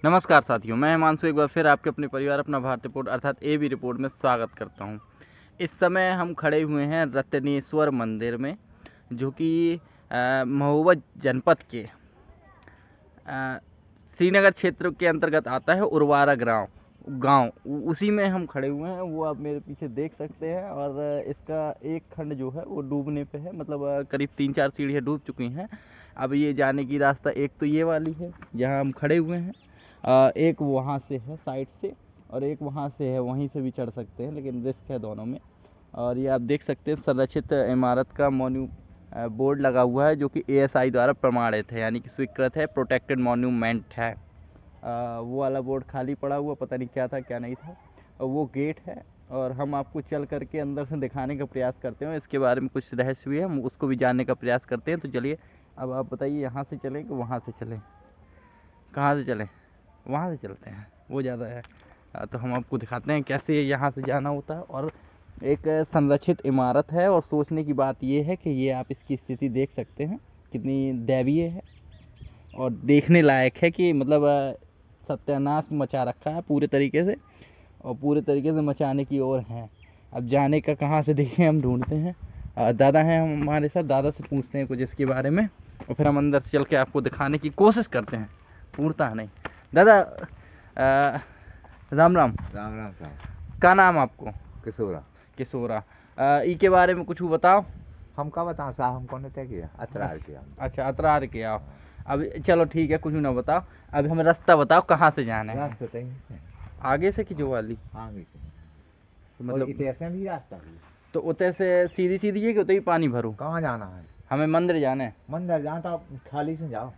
नमस्कार साथियों, मैं हिमांशु एक बार फिर आपके अपने परिवार अपना भारत रिपोर्ट अर्थात एबी रिपोर्ट में स्वागत करता हूं। इस समय हम खड़े हुए हैं रत्नेश्वर मंदिर में, जो कि महोबा जनपद के श्रीनगर क्षेत्र के अंतर्गत आता है। उरवारा गांव उसी में हम खड़े हुए हैं, वो आप मेरे पीछे देख सकते हैं। और इसका एक खंड जो है वो डूबने पे है, मतलब करीब 3-4 सीढ़ियाँ डूब चुकी हैं। अब ये जाने की रास्ता एक तो ये वाली है जहाँ हम खड़े हुए हैं, एक वहाँ से है साइड से, और एक वहाँ से है, वहीं से भी चढ़ सकते हैं, लेकिन रिस्क है दोनों में। और ये आप देख सकते हैं संरक्षित इमारत का बोर्ड लगा हुआ है, जो कि ASI द्वारा प्रमाणित है, यानी कि स्वीकृत है, प्रोटेक्टेड मॉन्यूमेंट है। वो वाला बोर्ड खाली पड़ा हुआ, पता नहीं क्या था क्या नहीं था। और वो गेट है, और हम आपको चल करके अंदर से दिखाने का प्रयास करते हैं। इसके बारे में कुछ रहस्य भी है, हम उसको भी जानने का प्रयास करते हैं। तो चलिए, अब आप बताइए, यहाँ से चलें कि वहाँ से चलें? कहाँ से चलें? वहाँ से चलते हैं, वो ज़्यादा है। तो हम आपको दिखाते हैं कैसे यहाँ से जाना होता है। और एक संरक्षित इमारत है, और सोचने की बात ये है कि ये आप इसकी स्थिति देख सकते हैं, कितनी दैवीय है और देखने लायक है। कि मतलब सत्यानाश मचा रखा है पूरे तरीके से, और पूरे तरीके से मचाने की ओर है। अब जाने का कहाँ से देखें, हम ढूंढते हैं। दादा हैं हमारे साथ, दादा से पूछते हैं कुछ इसके बारे में, और फिर हम अंदर से चल के आपको दिखाने की कोशिश करते हैं, पूछता नहीं। दादा, राम राम। राम राम साहब। क्या नाम आपको? किशोरा। किशोरा। ई के बारे में कुछ बताओ। हम का बताओ साहब, हमको ने तय किया अतरार किया हम। अच्छा, अतरार के आओ। अब चलो ठीक है, कुछ ना बताओ, अब हमें रास्ता बताओ कहाँ से जाना है। रास्ते तय से आगे से कि जो वाली? आगे से तो मतलब मतलब इतने भी रास्ता भी तो उतने से सीधी सीधी है कि उतने ही पानी भरूं? कहाँ जाना है? हमें मंदिर जाना है। मंदिर जाना तो आप खाली से जाओ।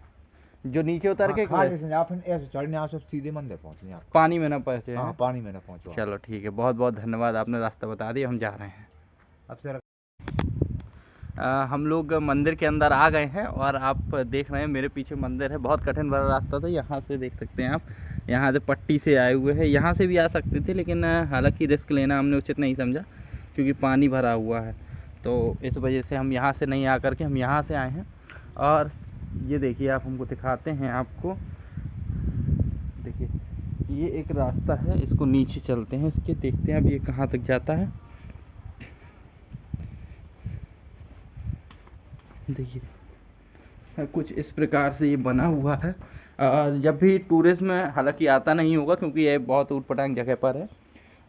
जो नीचे उतर हाँ, के खाली से जाओ, फिर ऐसे चढ़ने आओ, सब सीधे मंदिर पहुँचने आप। पानी में ना पहुंचे हाँ, हैं? पानी में ना पहुँचो आप। चलो ठीक है, बहुत बहुत धन्यवाद, आपने रास्ता बता दिया, हम जा रहे हैं। अब से हम लोग मंदिर के अंदर आ गए हैं, और आप देख रहे हैं मेरे पीछे मंदिर है। बहुत कठिन भरा रास्ता था, यहाँ से देख सकते हैं आप, यहाँ से पट्टी से आए हुए हैं। यहाँ से भी आ सकते थे, लेकिन हालांकि रिस्क लेना हमने उचित नहीं समझा, क्योंकि पानी भरा हुआ है। तो इस वजह से हम यहाँ से नहीं आकर के हम यहाँ से आए हैं। और ये देखिए, आप हमको दिखाते हैं आपको, देखिए ये एक रास्ता है, इसको नीचे चलते हैं, इसके देखते हैं अब ये कहाँ तक जाता है। देखिए कुछ इस प्रकार से ये बना हुआ है। जब भी टूरिस्ट में हालांकि आता नहीं होगा, क्योंकि ये बहुत ऊटपटांग जगह पर है।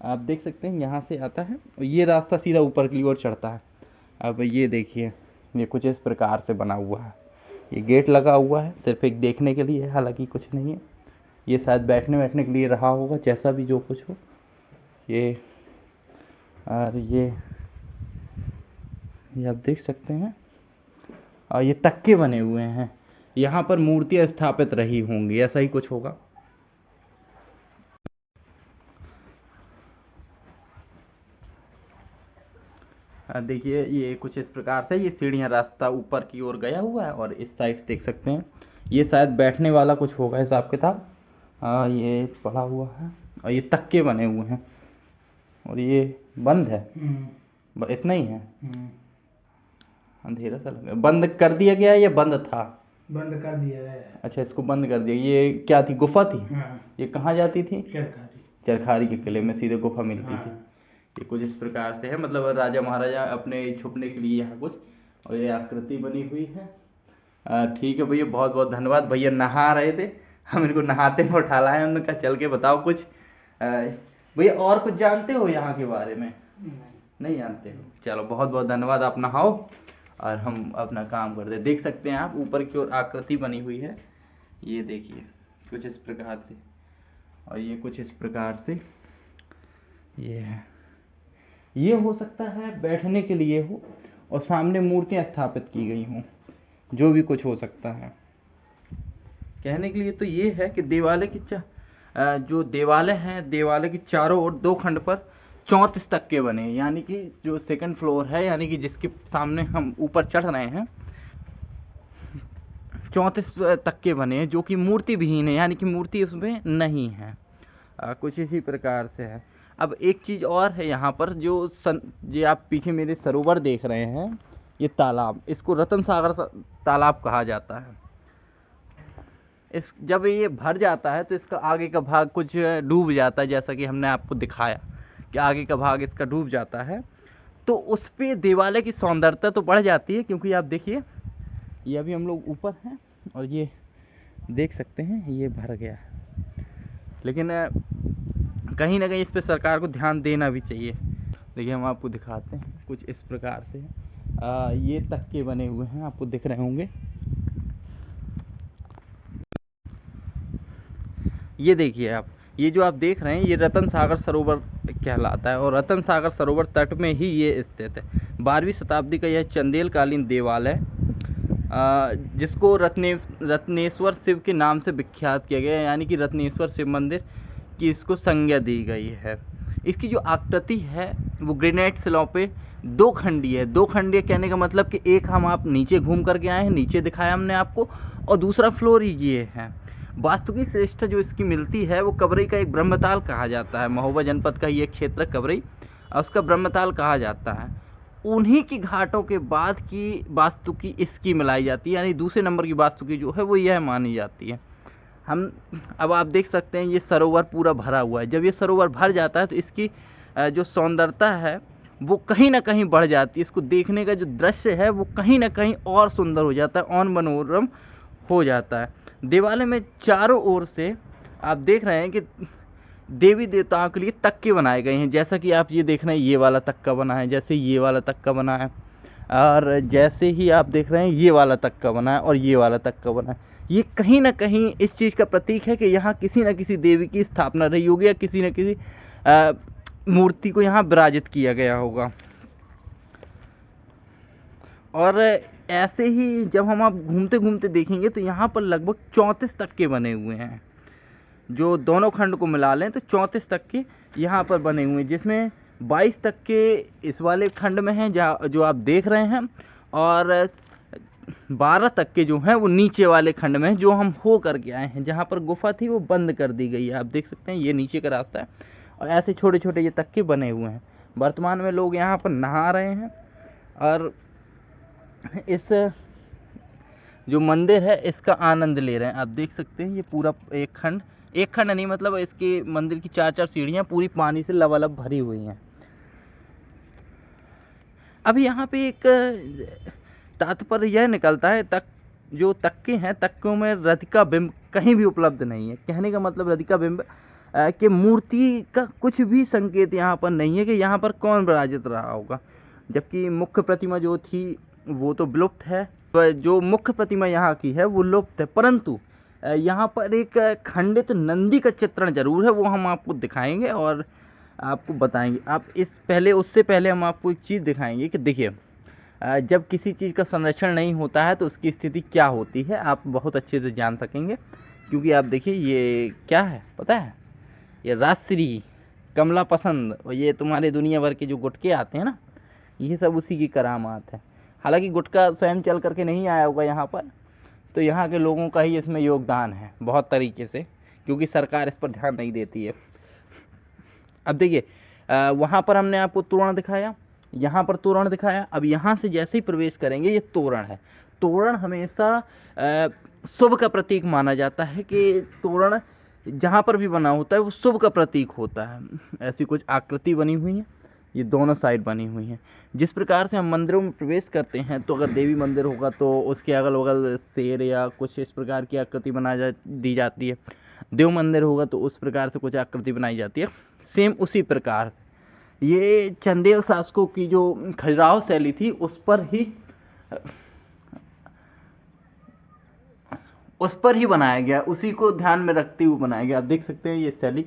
आप देख सकते हैं यहाँ से आता है, और ये रास्ता सीधा ऊपर की ओर चढ़ता है। अब ये देखिए, ये कुछ इस प्रकार से बना हुआ है। ये गेट लगा हुआ है सिर्फ एक देखने के लिए, हालांकि कुछ नहीं है। ये शायद बैठने बैठने के लिए रहा होगा, जैसा भी जो कुछ हो। ये और ये आप देख सकते हैं, और ये तक्के बने हुए हैं, यहाँ पर मूर्तियाँ स्थापित रही होंगी, ऐसा ही कुछ होगा। देखिए ये कुछ इस प्रकार से ये सीढ़ियाँ रास्ता ऊपर की ओर गया हुआ है, और इस साइड से देख सकते हैं ये शायद बैठने वाला कुछ होगा हिसाब किताब। ये पड़ा हुआ है, और ये तक्के बने हुए हैं, और ये बंद है। इतना ही है, अंधेरा सा लग रहा है। बंद कर दिया गया है या बंद था? बंद कर दिया है। अच्छा, इसको बंद कर दिया। ये क्या थी, गुफा थी? हाँ, ये कहाँ जाती थी? चरखारी। चरखारी के किले में सीधे गुफा मिलती थी। हाँ। ये कुछ इस प्रकार से है, मतलब राजा महाराजा अपने छुपने के लिए यहाँ कुछ, और ये आकृति बनी हुई है। ठीक है भैया, बहुत बहुत धन्यवाद। भैया नहा रहे थे, हम इनको नहाते में उठा लाए, हमने कहा चल के बताओ कुछ। भैया और कुछ जानते हो यहाँ के बारे में? नहीं जानते हो? चलो बहुत बहुत धन्यवाद, आप नहाओ और हम अपना काम करते। देख सकते हैं आप ऊपर की ओर आकृति बनी हुई है, ये देखिए कुछ इस प्रकार से, और ये कुछ इस प्रकार से ये है। ये हो सकता है बैठने के लिए हो, और सामने मूर्तियां स्थापित की गई हों, जो भी कुछ हो सकता है। कहने के लिए तो ये है कि देवालय की जो देवालय हैं, देवालय की चारों ओर दो खंड पर 34 तक्के बने हैं, यानी कि जो सेकंड फ्लोर है, यानी कि जिसके सामने हम ऊपर चढ़ रहे हैं, 34 तक्के बने हैं, जो कि मूर्ति विहीन है, यानी कि मूर्ति उसमें नहीं है। कुछ इसी प्रकार से है। अब एक चीज़ और है यहाँ पर, ये आप पीछे मेरे सरोवर देख रहे हैं, ये तालाब, इसको रतन सागर तालाब कहा जाता है। इस जब ये भर जाता है तो इसका आगे का भाग कुछ डूब जाता है, जैसा कि हमने आपको दिखाया कि आगे का भाग इसका डूब जाता है। तो उस पे देवालय की सौंदर्यता तो बढ़ जाती है, क्योंकि आप देखिए ये अभी हम लोग ऊपर हैं और ये देख सकते हैं ये भर गया है। लेकिन कहीं ना कहीं इस पे सरकार को ध्यान देना भी चाहिए। देखिए हम आपको दिखाते हैं कुछ इस प्रकार से ये तख्ते बने हुए हैं, आपको दिख रहे होंगे। ये देखिए आप, ये जो आप देख रहे हैं ये रतन सागर सरोवर कहलाता है, और रतन सागर सरोवर तट में ही ये स्थित है। 12वीं शताब्दी का यह चंदेल कालीन देवालय जिसको रत्नेश्वर शिव के नाम से विख्यात किया गया है, यानी कि रत्नेश्वर शिव मंदिर की इसको संज्ञा दी गई है। इसकी जो आकृति है वो ग्रेनाइट शिलाओं पे दो खंडीय है। दो खंडीय कहने का मतलब कि एक हम आप नीचे घूम करके आए हैं, नीचे दिखाया हमने आपको, और दूसरा फ्लोर ये है। वास्तुकी श्रेष्ठता जो इसकी मिलती है वो कबरई का एक ब्रह्मताल कहा जाता है। महोबा जनपद का ये क्षेत्र कबरई, उसका ब्रह्मताल कहा जाता है। उन्हीं की घाटों के बाद की वास्तुकी इसकी मिलाई जाती है, यानी दूसरे नंबर की वास्तुकी जो है वो यह मानी जाती है। हम अब आप देख सकते हैं ये सरोवर पूरा भरा हुआ है। जब ये सरोवर भर जाता है तो इसकी जो सौंदर्यता है वो कहीं ना कहीं बढ़ जाती है। इसको देखने का जो दृश्य है वो कहीं ना कहीं और सुंदर हो जाता है, और मनोरम हो जाता है। देवालय में चारों ओर से आप देख रहे हैं कि देवी देवताओं के लिए तक्के बनाए गए हैं। जैसा कि आप ये देख रहे हैं ये वाला तक्का बना है, जैसे ये वाला तक्का बना है, और जैसे ही आप देख रहे हैं ये वाला तक्का बना है और ये वाला तक्का बना है। ये कहीं ना कहीं इस चीज़ का प्रतीक है कि यहाँ किसी न किसी देवी की स्थापना रही होगी, या किसी न किसी मूर्ति को यहाँ विराजित किया गया होगा। और ऐसे ही जब हम आप घूमते घूमते देखेंगे तो यहाँ पर लगभग 34 तक्के बने हुए हैं। जो दोनों खंड को मिला लें तो 34 तक्के यहाँ पर बने हुए हैं, जिसमें 22 तक्के इस वाले खंड में हैं जो आप देख रहे हैं, और 12 तक्के जो हैं वो नीचे वाले खंड में हैं, जो हम हो करके आए हैं। जहाँ पर गुफा थी वो बंद कर दी गई है, आप देख सकते हैं ये नीचे का रास्ता है, और ऐसे छोटे छोटे ये तक्के बने हुए हैं। वर्तमान में लोग यहाँ पर नहा रहे हैं, और इस जो मंदिर है इसका आनंद ले रहे हैं। आप देख सकते हैं ये पूरा एक खंड नहीं, मतलब इसके मंदिर की 4-4 सीढ़ियाँ पूरी पानी से लबालब भरी हुई हैं। अब यहाँ पे एक तात्पर्य यह निकलता है, जो तक्के हैं, तक्कों में रतिका बिंब कहीं भी उपलब्ध नहीं है। कहने का मतलब रतिका बिंब के मूर्ति का कुछ भी संकेत यहाँ पर नहीं है कि यहाँ पर कौन विराजित रहा होगा। जबकि मुख्य प्रतिमा जो थी वो तो विलुप्त है, जो मुख्य प्रतिमा यहाँ की है वो लुप्त है, परंतु यहाँ पर एक खंडित नंदी का चित्रण जरूर है, वो हम आपको दिखाएंगे और आपको बताएंगे। आप उससे पहले हम आपको एक चीज़ दिखाएंगे कि देखिए जब किसी चीज़ का संरक्षण नहीं होता है तो उसकी स्थिति क्या होती है, आप बहुत अच्छे से जान सकेंगे। क्योंकि आप देखिए ये क्या है पता है, ये राजश्री, कमला पसंद, और ये तुम्हारे दुनिया भर के जो गुटके आते हैं ना, ये सब उसी की करामात है। हालांकि गुटका स्वयं चल करके नहीं आया होगा यहाँ पर, तो यहाँ के लोगों का ही इसमें योगदान है बहुत तरीके से, क्योंकि सरकार इस पर ध्यान नहीं देती है। अब देखिए वहाँ पर हमने आपको तोरण दिखाया, यहाँ पर तोरण दिखाया। अब यहाँ से जैसे ही प्रवेश करेंगे ये तोरण है। तोरण हमेशा शुभ का प्रतीक माना जाता है, कि तोरण जहाँ पर भी बना होता है वो शुभ का प्रतीक होता है। ऐसी कुछ आकृति बनी हुई है, ये दोनों साइड बनी हुई हैं। जिस प्रकार से हम मंदिरों में प्रवेश करते हैं तो अगर देवी मंदिर होगा तो उसके अगल बगल शेर या कुछ इस प्रकार की आकृति दी जाती है। देव मंदिर होगा तो उस प्रकार से कुछ आकृति बनाई जाती है। सेम उसी प्रकार से ये चंदेल शासकों की जो खजुराहो शैली थी उस पर ही बनाया गया, उसी को ध्यान में रखते हुए बनाया गया। आप देख सकते हैं ये शैली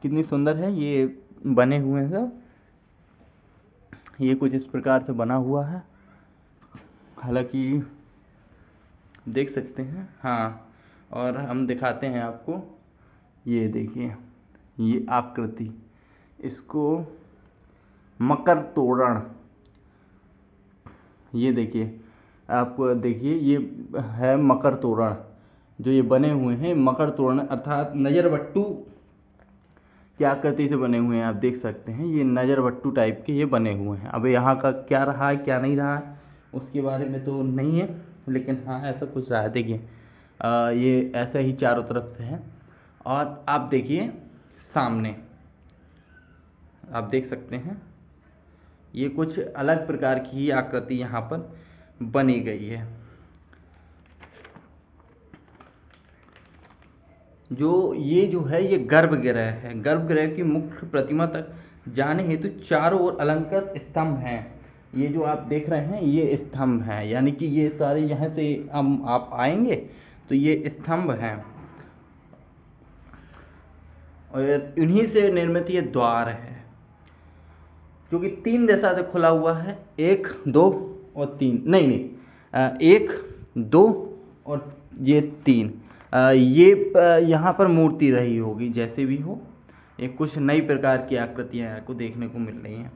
कितनी सुंदर है, ये बने हुए हैं सब, ये कुछ इस प्रकार से बना हुआ है। हालांकि देख सकते हैं, हाँ, और हम दिखाते हैं आपको, ये देखिए ये आकृति, इसको मकर तोरण, ये देखिए आप देखिए ये है मकर तोरण, जो ये बने हुए हैं मकर तोरण अर्थात नजरबट्टू की आकृति से बने हुए हैं। आप देख सकते हैं ये नजरबट्टू टाइप के ये बने हुए हैं। अब यहाँ का क्या रहा है क्या नहीं रहा है उसके बारे में तो नहीं है, लेकिन हाँ ऐसा कुछ रहा है। देखिए ये ऐसा ही चारों तरफ से है। और आप देखिए सामने, आप देख सकते हैं ये कुछ अलग प्रकार की ही आकृति यहाँ पर बनी गई है। जो है ये गर्भगृह है। गर्भगृह की मुख्य प्रतिमा तक जाने हेतु चारों ओर अलंकृत स्तंभ हैं। ये जो आप देख रहे हैं ये स्तंभ हैं, यानी कि ये सारे यहाँ से हम आप आएंगे तो ये स्तंभ हैं और इन्हीं से निर्मित ये द्वार है जो कि 3 दिशा से खुला हुआ है, 1 2 और 3, नहीं 1 2 और ये 3। ये यहाँ पर मूर्ति रही होगी, जैसे भी हो ये कुछ नई प्रकार की आकृतियां आपको देखने को मिल रही हैं।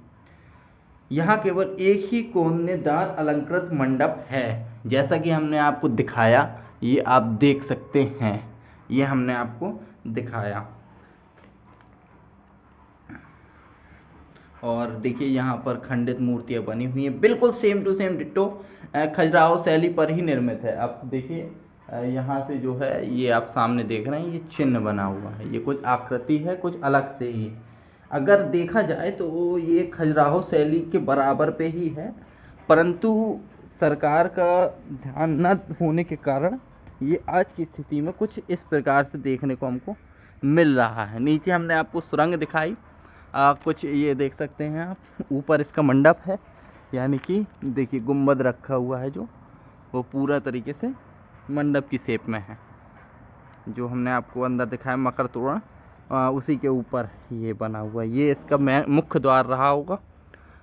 यहाँ केवल एक ही कोनेदार अलंकृत मंडप है, जैसा कि हमने आपको दिखाया, ये आप देख सकते हैं, ये हमने आपको दिखाया। और देखिए यहाँ पर खंडित मूर्तियां बनी हुई हैं, बिल्कुल same to same ditto Khajuraho शैली पर ही निर्मित है। आप देखिए यहाँ से जो है ये आप सामने देख रहे हैं, ये चिन्ह बना हुआ है, ये कुछ आकृति है कुछ अलग से ही। अगर देखा जाए तो ये खजुराहो शैली के बराबर पे ही है, परंतु सरकार का ध्यान न होने के कारण ये आज की स्थिति में कुछ इस प्रकार से देखने को हमको मिल रहा है। नीचे हमने आपको सुरंग दिखाई, कुछ ये देख सकते हैं आप, ऊपर इसका मंडप है, यानी कि देखिए गुंबद रखा हुआ है जो वो पूरा तरीके से मंडप की शेप में है। जो हमने आपको अंदर दिखाया मकर तोरण, उसी के ऊपर ये बना हुआ है। ये इसका मुख्य द्वार रहा होगा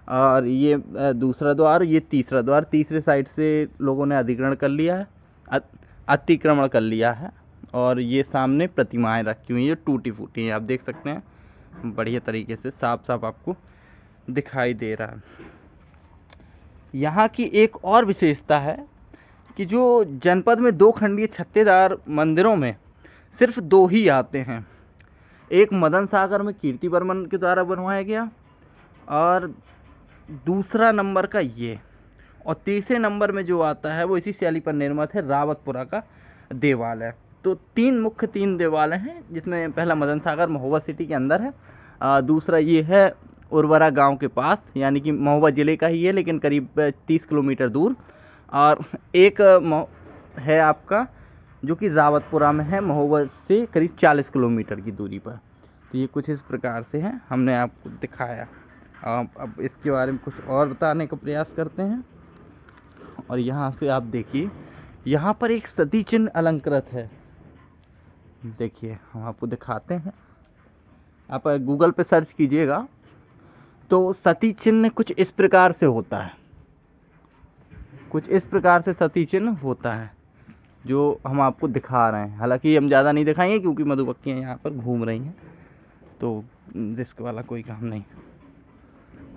और ये दूसरा द्वार, ये तीसरा द्वार। तीसरे साइड से लोगों ने अधिग्रहण कर लिया है, अतिक्रमण कर लिया है। और ये सामने प्रतिमाएं रखी हुई हैं, टूटी फूटी हैं, आप देख सकते हैं, बढ़िया तरीके से साफ साफ आपको दिखाई दे रहा है। यहाँ की एक और विशेषता है कि जो जनपद में 2 खंडीय छत्तेदार मंदिरों में सिर्फ 2 ही आते हैं। एक मदन सागर में कीर्ति वर्मन के द्वारा बनवाया गया और दूसरा नंबर का ये, और तीसरे नंबर में जो आता है वो इसी शैली पर निर्मित है, रावतपुरा का देवालय। तो 3 मुख्य देवालय हैं, जिसमें पहला मदन सागर महोबा सिटी के अंदर है, दूसरा ये है उर्वरा गांव के पास, यानी कि महोबा ज़िले का ही है लेकिन करीब 30 किलोमीटर दूर, और एक है आपका जो कि रावतपुरा में है, महोबा से करीब 40 किलोमीटर की दूरी पर। तो ये कुछ इस प्रकार से है, हमने आपको दिखाया। अब इसके बारे में कुछ और बताने का प्रयास करते हैं। और यहाँ से आप देखिए, यहाँ पर एक सती चिन्ह अलंकृत है, देखिए हम आपको दिखाते हैं। आप गूगल पे सर्च कीजिएगा तो सती चिन्ह कुछ इस प्रकार से होता है, कुछ इस प्रकार से सती चिन्ह होता है जो हम आपको दिखा रहे हैं। हालांकि हम ज़्यादा नहीं दिखाएंगे क्योंकि मधुमक्खियाँ यहाँ पर घूम रही हैं, तो रिस्क वाला कोई काम नहीं।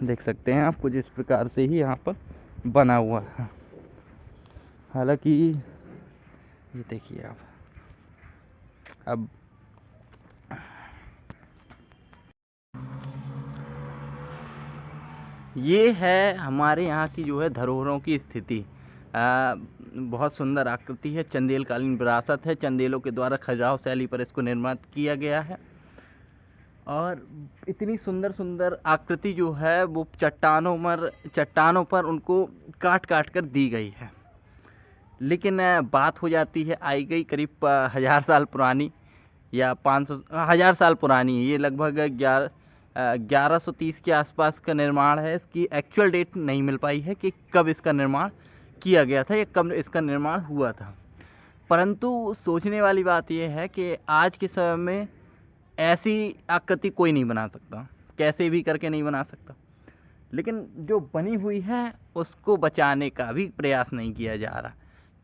देख सकते हैं आप, कुछ इस प्रकार से ही यहाँ पर बना हुआ है। हालांकि ये देखिए आप, अब ये है हमारे यहाँ की जो है धरोहरों की स्थिति। बहुत सुंदर आकृति है, चंदेलकालीन विरासत है, चंदेलों के द्वारा खजुराहो शैली पर इसको निर्मित किया गया है। और इतनी सुंदर सुंदर आकृति जो है वो चट्टानों पर उनको काट काट कर दी गई है। लेकिन बात हो जाती है आई गई करीब 1000 साल पुरानी या 1000 साल पुरानी है। ये लगभग 1130 के आसपास का निर्माण है। इसकी एक्चुअल डेट नहीं मिल पाई है कि कब इसका निर्माण किया गया था या कब इसका निर्माण हुआ था, परंतु सोचने वाली बात यह है कि आज के समय में ऐसी आकृति कोई नहीं बना सकता, कैसे भी करके नहीं बना सकता। लेकिन जो बनी हुई है उसको बचाने का भी प्रयास नहीं किया जा रहा,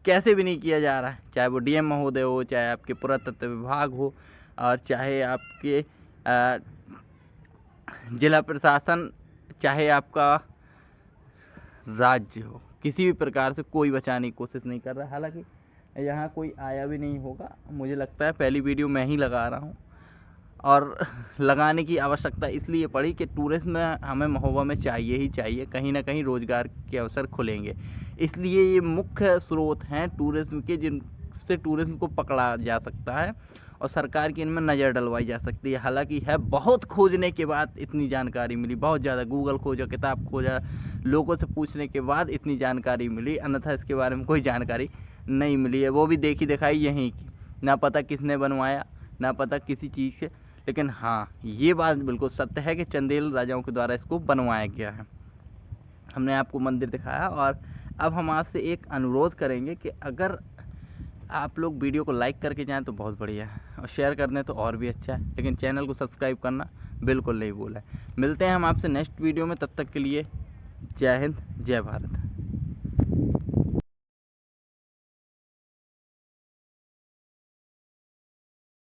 कैसे भी नहीं किया जा रहा है, चाहे वो डीएम महोदय हो, चाहे आपके पुरातत्व विभाग हो, और चाहे आपके जिला प्रशासन, चाहे आपका राज्य हो, किसी भी प्रकार से कोई बचाने की कोशिश नहीं कर रहा। हालांकि यहाँ कोई आया भी नहीं होगा, मुझे लगता है पहली वीडियो मैं ही लगा रहा हूँ, और लगाने की आवश्यकता इसलिए पड़ी कि टूरिज्म हमें महोबा में चाहिए ही चाहिए, कहीं ना कहीं रोज़गार के अवसर खुलेंगे। इसलिए ये मुख्य स्रोत हैं टूरिज्म के, जिन से टूरिज्म को पकड़ा जा सकता है और सरकार की इनमें नज़र डलवाई जा सकती है। हालांकि है बहुत खोजने के बाद इतनी जानकारी मिली, बहुत ज़्यादा गूगल खोजा, किताब खोजा, लोगों से पूछने के बाद इतनी जानकारी मिली, अन्यथा इसके बारे में कोई जानकारी नहीं मिली है। वो भी देखी दिखाई यहीं की, ना पता किसने बनवाया, ना पता किसी चीज़ से। लेकिन हाँ, ये बात बिल्कुल सत्य है कि चंदेल राजाओं के द्वारा इसको बनवाया गया है। हमने आपको मंदिर दिखाया और अब हम आपसे एक अनुरोध करेंगे कि अगर आप लोग वीडियो को लाइक करके जाएं तो बहुत बढ़िया है, और शेयर कर दें तो और भी अच्छा है, लेकिन चैनल को सब्सक्राइब करना बिल्कुल नहीं भूलें। मिलते हैं हम आपसे नेक्स्ट वीडियो में, तब तक के लिए जय हिंद, जय भारत।